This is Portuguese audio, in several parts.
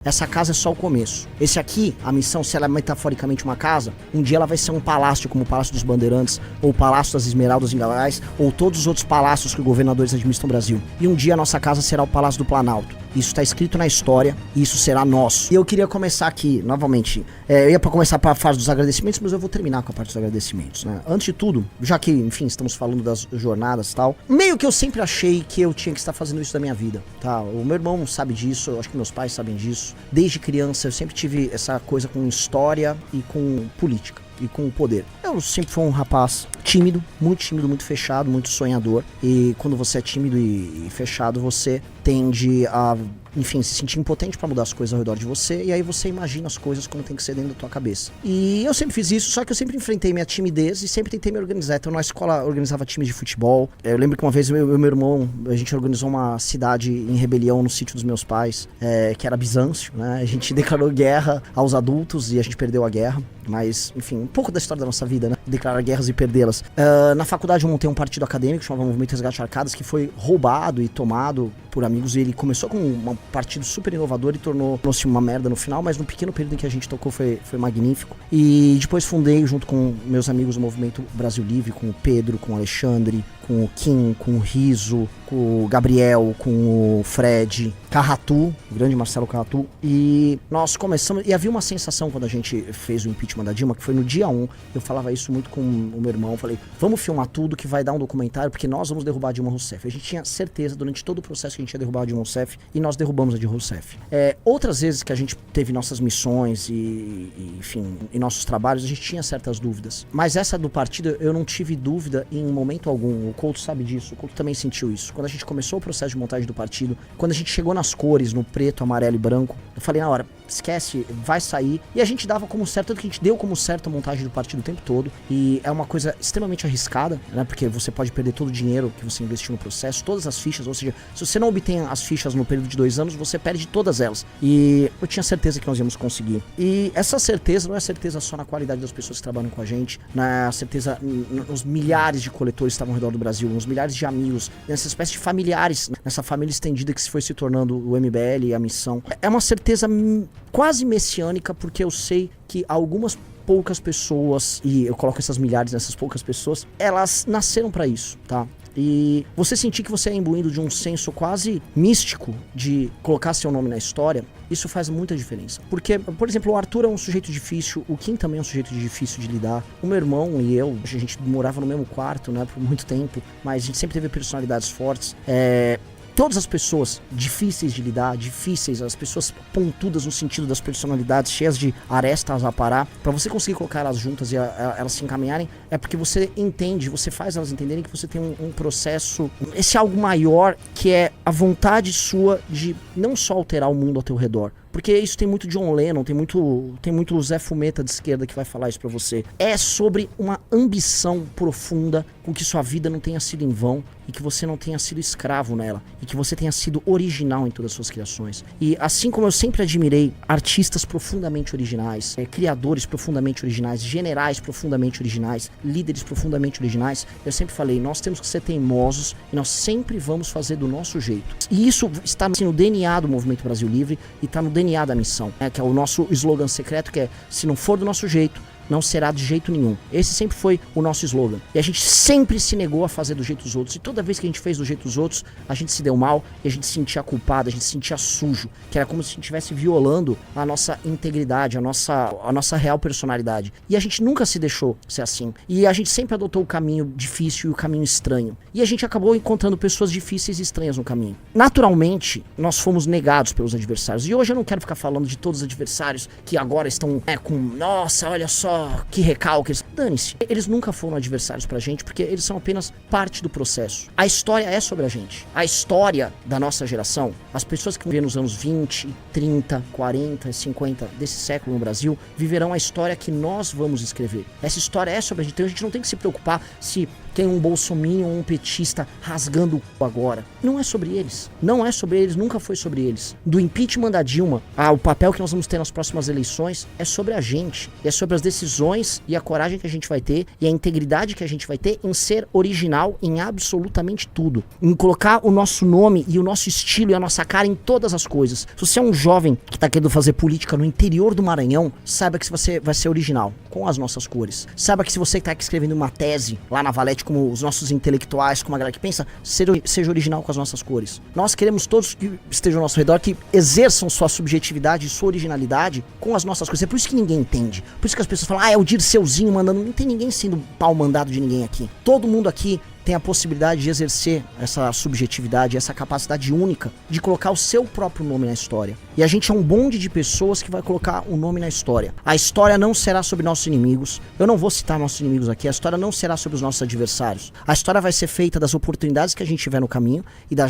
Essa casa é só o começo. Esse aqui, a missão, se ela é metaforicamente uma casa, um dia ela vai ser um palácio como o Palácio dos Bandeirantes, ou o Palácio das Esmeraldas em Galais, ou todos os outros palácios que os governadores administram o Brasil. E um dia a nossa casa será o Palácio do Planalto. Isso está escrito na história e isso será nosso. E eu queria começar aqui, novamente, eu ia para começar para a fase dos agradecimentos, mas eu vou terminar com a parte dos agradecimentos, né? Antes de tudo, já que, enfim, estamos falando das jornadas e tal, meio que eu sempre achei que eu tinha que estar fazendo isso da minha vida, tá? O meu irmão sabe disso, eu acho que meus pais sabem disso. Desde criança eu sempre tive essa coisa com história e com política e com o poder. Eu sempre fui um rapaz tímido, muito fechado, muito sonhador. E quando você é tímido e fechado, você tende a, enfim, se sentir impotente pra mudar as coisas ao redor de você. E aí você imagina as coisas como tem que ser dentro da tua cabeça. E eu sempre fiz isso, só que eu sempre enfrentei minha timidez e sempre tentei me organizar. Então na escola eu organizava times de futebol. Eu lembro que uma vez eu e meu irmão, a gente organizou uma cidade em rebelião no sítio dos meus pais, que era Bizâncio, né? A gente declarou guerra aos adultos e a gente perdeu a guerra. Mas, enfim, um pouco da história da nossa vida, né? Declarar guerras e perdê-las. Na faculdade eu montei um partido acadêmico que chamava Movimento Resgate Arcadas, que foi roubado e tomado por amigos. E ele começou com um partido super inovador e tornou-se uma merda no final, mas no pequeno período em que a gente tocou foi magnífico. E depois fundei, junto com meus amigos, o Movimento Brasil Livre, com o Pedro, com o Alexandre, com o Kim, com o Riso, com o Gabriel, com o Fred, Carratu, o grande Marcelo Carratu. E nós começamos, e havia uma sensação quando a gente fez o impeachment da Dilma, que foi no dia 1, eu falava isso muito com o meu irmão, falei, vamos filmar tudo que vai dar um documentário, porque nós vamos derrubar a Dilma Rousseff. A gente tinha certeza durante todo o processo que a gente ia derrubar a Dilma Rousseff, e nós derrubamos a Dilma Rousseff. Outras vezes que a gente teve nossas missões enfim, em nossos trabalhos, a gente tinha certas dúvidas. Mas essa do partido, eu não tive dúvida em momento algum. O Couto sabe disso, o Couto também sentiu isso. Quando a gente começou o processo de montagem do partido, quando a gente chegou nas cores, no preto, amarelo e branco, eu falei na hora, esquece, vai sair. E a gente dava como certo, tanto que a gente deu como certo a montagem do partido o tempo todo. E é uma coisa extremamente arriscada, né? Porque você pode perder todo o dinheiro que você investiu no processo, todas as fichas, ou seja, se você não obtém as fichas no período de 2 anos, você perde todas elas. E eu tinha certeza que nós íamos conseguir. E essa certeza não é certeza só na qualidade das pessoas que trabalham com a gente, na certeza nos milhares de coletores que estavam ao redor do Brasil, nos milhares de amigos, nessa espécie de familiares, nessa família estendida que se foi se tornando o MBL e a missão. É uma certeza quase messiânica, porque eu sei que algumas poucas pessoas, e eu coloco essas milhares nessas poucas pessoas, elas nasceram pra isso, tá? E você sentir que você é imbuído de um senso quase místico de colocar seu nome na história, isso faz muita diferença. Porque, por exemplo, o Arthur é um sujeito difícil, o Kim também é um sujeito difícil de lidar. O meu irmão e eu, a gente morava no mesmo quarto, né, por muito tempo, mas a gente sempre teve personalidades fortes. Todas as pessoas difíceis de lidar, difíceis, as pessoas pontudas no sentido das personalidades, cheias de arestas a parar, pra você conseguir colocar elas juntas e elas se encaminharem, é porque você entende, você faz elas entenderem que você tem um processo, esse algo maior, que é a vontade sua de não só alterar o mundo ao teu redor. Porque isso tem muito John Lennon, tem muito Zé Fumeta de esquerda que vai falar isso pra você. É sobre uma ambição profunda com que sua vida não tenha sido em vão e que você não tenha sido escravo nela. E que você tenha sido original em todas as suas criações. E assim como eu sempre admirei artistas profundamente originais, criadores profundamente originais, generais profundamente originais, líderes profundamente originais, eu sempre falei, nós temos que ser teimosos e nós sempre vamos fazer do nosso jeito. E isso está no DNA do Movimento Brasil Livre e está no DNA da missão, que é o nosso slogan secreto, que é, se não for do nosso jeito, não será de jeito nenhum. Esse sempre foi o nosso slogan. E a gente sempre se negou a fazer do jeito dos outros. E toda vez que a gente fez do jeito dos outros, a gente se deu mal e a gente se sentia culpado, a gente se sentia sujo. Que era como se a gente estivesse violando a nossa integridade, a nossa real personalidade. E a gente nunca se deixou ser assim. E a gente sempre adotou o caminho difícil e o caminho estranho. E a gente acabou encontrando pessoas difíceis e estranhas no caminho. Naturalmente, nós fomos negados pelos adversários. E hoje eu não quero ficar falando de todos os adversários que agora estão com, nossa, olha só, que recalque. Dane-se. Eles nunca foram adversários pra gente, porque eles são apenas parte do processo. A história é sobre a gente. A história da nossa geração, as pessoas que viveram nos anos 20, 30, 40, 50 desse século no Brasil, viverão a história que nós vamos escrever. Essa história é sobre a gente. Então a gente não tem que se preocupar se tem um bolsominion ou um petista rasgando o cu agora. Não é sobre eles. Não é sobre eles, nunca foi sobre eles. Do impeachment da Dilma, o papel que nós vamos ter nas próximas eleições é sobre a gente. É sobre as decisões e a coragem que a gente vai ter e a integridade que a gente vai ter em ser original em absolutamente tudo. Em colocar o nosso nome e o nosso estilo e a nossa cara em todas as coisas. Se você é um jovem que tá querendo fazer política no interior do Maranhão, saiba que você vai ser original, com as nossas cores. Saiba que se você tá aqui escrevendo uma tese lá na Valete, como os nossos intelectuais, como a galera que pensa, seja original com as nossas cores. Nós queremos todos que estejam ao nosso redor, que exerçam sua subjetividade e sua originalidade com as nossas cores. É por isso que ninguém entende. Por isso que as pessoas falam, é o Dirceuzinho mandando. Não tem ninguém sendo pau mandado de ninguém aqui. Todo mundo aqui tem a possibilidade de exercer essa subjetividade, essa capacidade única de colocar o seu próprio nome na história. E a gente é um bonde de pessoas que vai colocar o nome na história. A história não será sobre nossos inimigos. Eu não vou citar nossos inimigos aqui. A história não será sobre os nossos adversários. A história vai ser feita das oportunidades que a gente tiver no caminho e da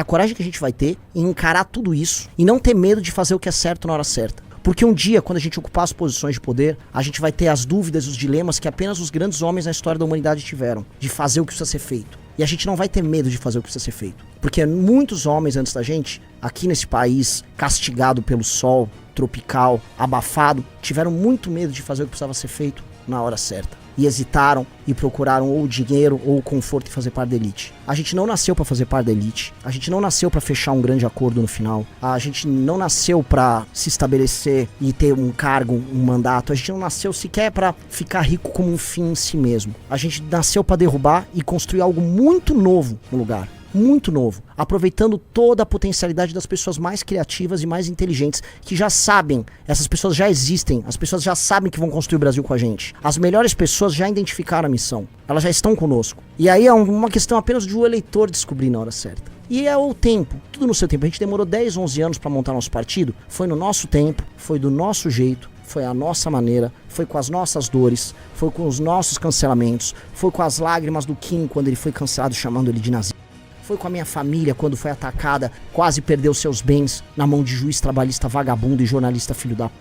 coragem que a gente vai ter em encarar tudo isso e não ter medo de fazer o que é certo na hora certa. Porque um dia, quando a gente ocupar as posições de poder, a gente vai ter as dúvidas e os dilemas que apenas os grandes homens na história da humanidade tiveram, de fazer o que precisa ser feito. E a gente não vai ter medo de fazer o que precisa ser feito. Porque muitos homens antes da gente, aqui nesse país, castigado pelo sol, tropical, abafado, tiveram muito medo de fazer o que precisava ser feito na hora certa. E hesitaram e procuraram ou o dinheiro ou o conforto de fazer parte da elite. A gente não nasceu pra fazer parte da elite. A gente não nasceu pra fechar um grande acordo no final. A gente não nasceu pra se estabelecer e ter um cargo, um mandato. A gente não nasceu sequer pra ficar rico como um fim em si mesmo. A gente nasceu pra derrubar e construir algo muito novo no lugar. Muito novo, aproveitando toda a potencialidade das pessoas mais criativas e mais inteligentes, que já sabem, essas pessoas já existem, as pessoas já sabem que vão construir o Brasil com a gente. As melhores pessoas já identificaram a missão, elas já estão conosco. E aí é uma questão apenas de o eleitor descobrir na hora certa. E é o tempo, tudo no seu tempo. A gente demorou 10, 11 anos para montar nosso partido, foi no nosso tempo, foi do nosso jeito. Foi a nossa maneira, foi com as nossas dores, foi com os nossos cancelamentos, foi com as lágrimas do Kim quando ele foi cancelado chamando ele de nazista. Foi com a minha família quando foi atacada, quase perdeu seus bens na mão de juiz trabalhista vagabundo e jornalista filho da p,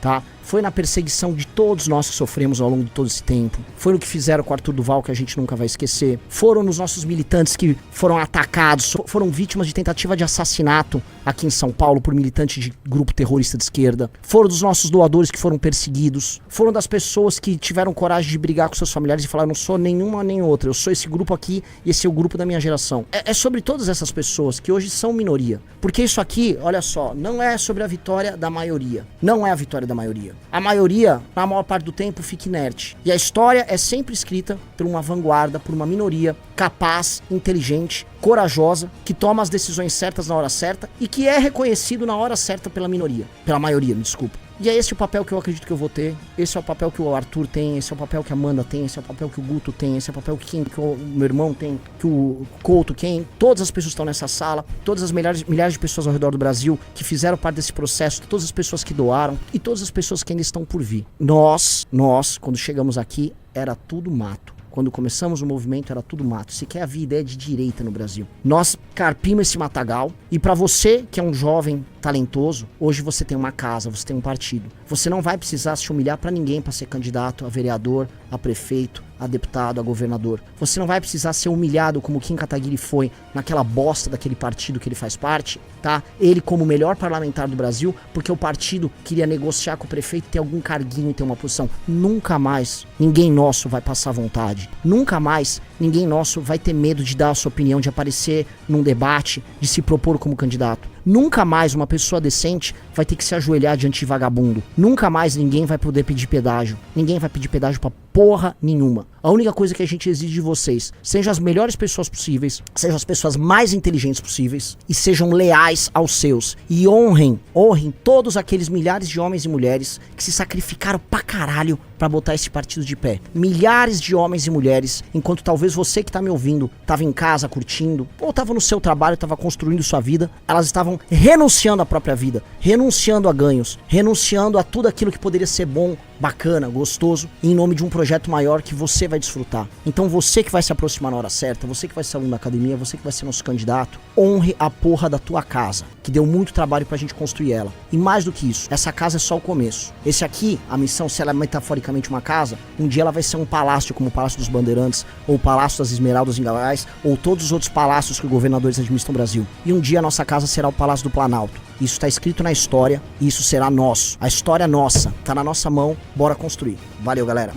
tá? Foi na perseguição de todos nós que sofremos ao longo de todo esse tempo. Foi no que fizeram com o Arthur Duval, que a gente nunca vai esquecer. Foram nos nossos militantes que foram atacados, foram vítimas de tentativa de assassinato aqui em São Paulo por militantes de grupo terrorista de esquerda. Foram dos nossos doadores que foram perseguidos. Foram das pessoas que tiveram coragem de brigar com seus familiares e falar, eu não sou nenhuma nem outra, eu sou esse grupo aqui e esse é o grupo da minha geração. É sobre todas essas pessoas que hoje são minoria. Porque isso aqui, olha só, não é sobre a vitória da maioria. Não é a vitória da maioria. A maioria, na maior parte do tempo, fica inerte. E a história é sempre escrita por uma vanguarda, por uma minoria capaz, inteligente, corajosa, que toma as decisões certas na hora certa e que é reconhecido na hora certa pela minoria. Pela maioria, me desculpa. E é esse o papel que eu acredito que eu vou ter. Esse é o papel que o Arthur tem, esse é o papel que a Amanda tem, esse é o papel que o Guto tem, esse é o papel que o meu irmão tem, que o Couto tem. Todas as pessoas que estão nessa sala, todas as milhares de pessoas ao redor do Brasil que fizeram parte desse processo, todas as pessoas que doaram e todas as pessoas que ainda estão por vir. Nós, quando chegamos aqui, era tudo mato. Quando começamos o movimento era tudo mato. Sequer havia ideia de direita no Brasil. Nós carpimos esse matagal. E pra você que é um jovem talentoso, hoje você tem uma casa, você tem um partido. Você não vai precisar se humilhar pra ninguém pra ser candidato a vereador, a prefeito, a deputado, a governador. Você não vai precisar ser humilhado como Kim Kataguiri foi naquela bosta daquele partido que ele faz parte, tá? Ele como o melhor parlamentar do Brasil, porque o partido queria negociar com o prefeito, ter algum carguinho e ter uma posição. Nunca mais ninguém nosso vai passar vontade. Nunca mais ninguém nosso vai ter medo de dar a sua opinião, de aparecer num debate, de se propor como candidato. Nunca mais uma pessoa decente vai ter que se ajoelhar diante de vagabundo. Nunca mais ninguém vai poder pedir pedágio. Ninguém vai pedir pedágio pra porra nenhuma. A única coisa que a gente exige de vocês, sejam as melhores pessoas possíveis, sejam as pessoas mais inteligentes possíveis e sejam leais aos seus. E honrem todos aqueles milhares de homens e mulheres que se sacrificaram pra caralho pra botar esse partido de pé. Milhares de homens e mulheres, enquanto talvez você que tá me ouvindo tava em casa curtindo, ou tava no seu trabalho, tava construindo sua vida, elas estavam renunciando à própria vida, renunciando a ganhos, renunciando a tudo aquilo que poderia ser bom bacana, gostoso, em nome de um projeto maior que você vai desfrutar. Então você que vai se aproximar na hora certa, você que vai ser aluno da academia, você que vai ser nosso candidato, honre a porra da tua casa, que deu muito trabalho pra gente construir ela. E mais do que isso, essa casa é só o começo. Esse aqui, a missão, se ela é metaforicamente uma casa, um dia ela vai ser um palácio como o Palácio dos Bandeirantes, ou o Palácio das Esmeraldas em Galais, ou todos os outros palácios que governadores administram o Brasil. E um dia a nossa casa será o Palácio do Planalto. Isso está escrito na história e isso será nosso. A história é nossa, tá na nossa mão, bora construir. Valeu, galera.